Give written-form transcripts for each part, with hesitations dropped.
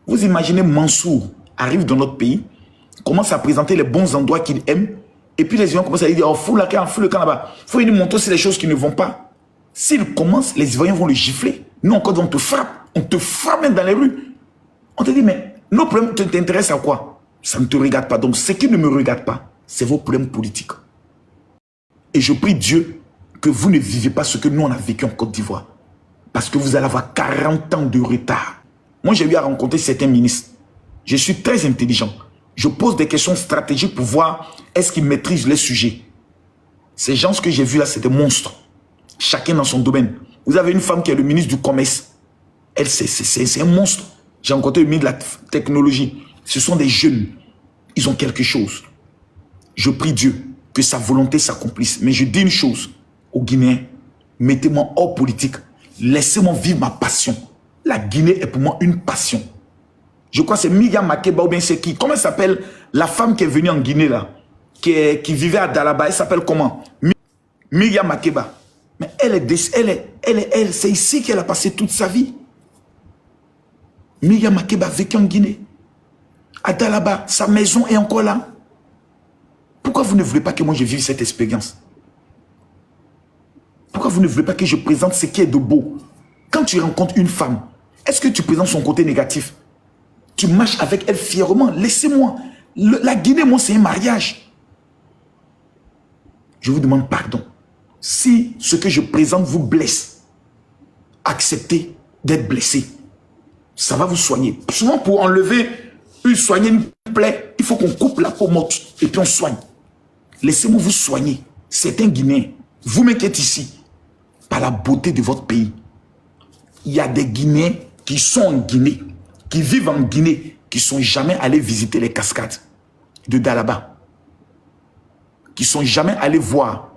Vous imaginez Mansour arrive dans notre pays, commence à présenter les bons endroits qu'il aime, et puis les Ivoiriens commencent à lui dire, oh, fous le camp là-bas. Il faut lui montrer aussi les choses qui ne vont pas. S'il commence, les Ivoiriens vont le gifler. Nous encore, on te frappe. On te frappe même dans les rues. On te dit, mais nos problèmes t'intéressent à quoi? Ça ne te regarde pas. Donc, ce qui ne me regarde pas, c'est vos problèmes politiques. Et je prie Dieu que vous ne vivez pas ce que nous, on a vécu en Côte d'Ivoire. Parce que vous allez avoir 40 ans de retard. Moi, j'ai eu à rencontrer certains ministres. Je suis très intelligent. Je pose des questions stratégiques pour voir est-ce qu'ils maîtrisent les sujets. Ces gens que j'ai vus là, c'est des monstres. Chacun dans son domaine. Vous avez une femme qui est le ministre du Commerce. Elle, c'est un monstre. J'ai rencontré le ministre de la Technologie. Ce sont des jeunes. Ils ont quelque chose. Je prie Dieu que sa volonté s'accomplisse. Mais je dis une chose aux Guinéens. Mettez-moi hors politique. Laissez-moi vivre ma passion. La Guinée est pour moi une passion. Je crois que c'est Myriam Makeba ou bien c'est qui? Comment elle s'appelle la femme qui est venue en Guinée là? Qui vivait à Dalaba. Elle s'appelle comment? Myriam Makeba. Mais c'est ici qu'elle a passé toute sa vie. Myriam Makeba a vécu en Guinée. À Dalaba, sa maison est encore là. Pourquoi vous ne voulez pas que moi je vive cette expérience? Pourquoi vous ne voulez pas que je présente ce qui est de beau? Quand tu rencontres une femme, est-ce que tu présentes son côté négatif? Tu marches avec elle fièrement. Laissez-moi. La Guinée, moi, c'est un mariage. Je vous demande pardon. Si ce que je présente vous blesse, acceptez d'être blessé. Ça va vous soigner. Souvent, pour soigner une plaie, il faut qu'on coupe la peau morte et puis on soigne. Laissez-moi vous soigner. C'est un Guinéen. Vous-même qui êtes ici, par la beauté de votre pays. Il y a des Guinéens qui sont en Guinée, qui vivent en Guinée, qui ne sont jamais allés visiter les cascades de Dalaba, qui ne sont jamais allés voir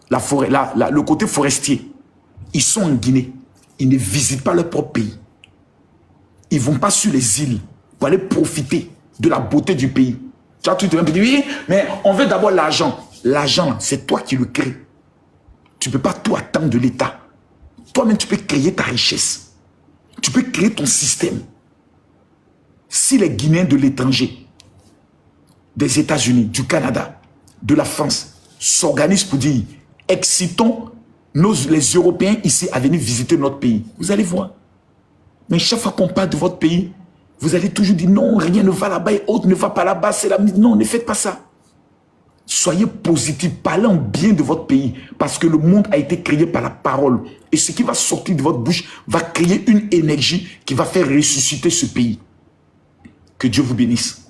la forêt, le côté forestier. Ils sont en Guinée. Ils ne visitent pas leur propre pays. Ils ne vont pas sur les îles pour aller profiter de la beauté du pays. Tu vois, tu te dis, oui, mais on veut d'abord l'argent. L'argent, c'est toi qui le crées. Tu ne peux pas tout attendre de l'État. Toi-même, tu peux créer ta richesse. Tu peux créer ton système. Si les Guinéens de l'étranger, des États-Unis, du Canada, de la France, s'organisent pour dire, excitons les Européens ici à venir visiter notre pays, vous allez voir. Mais chaque fois qu'on parle de votre pays, vous allez toujours dire, non, rien ne va là-bas et autre ne va pas là-bas, c'est la... Non, ne faites pas ça. Soyez positif, parlez en bien de votre pays, parce que le monde a été créé par la parole. Et ce qui va sortir de votre bouche va créer une énergie qui va faire ressusciter ce pays. Que Dieu vous bénisse.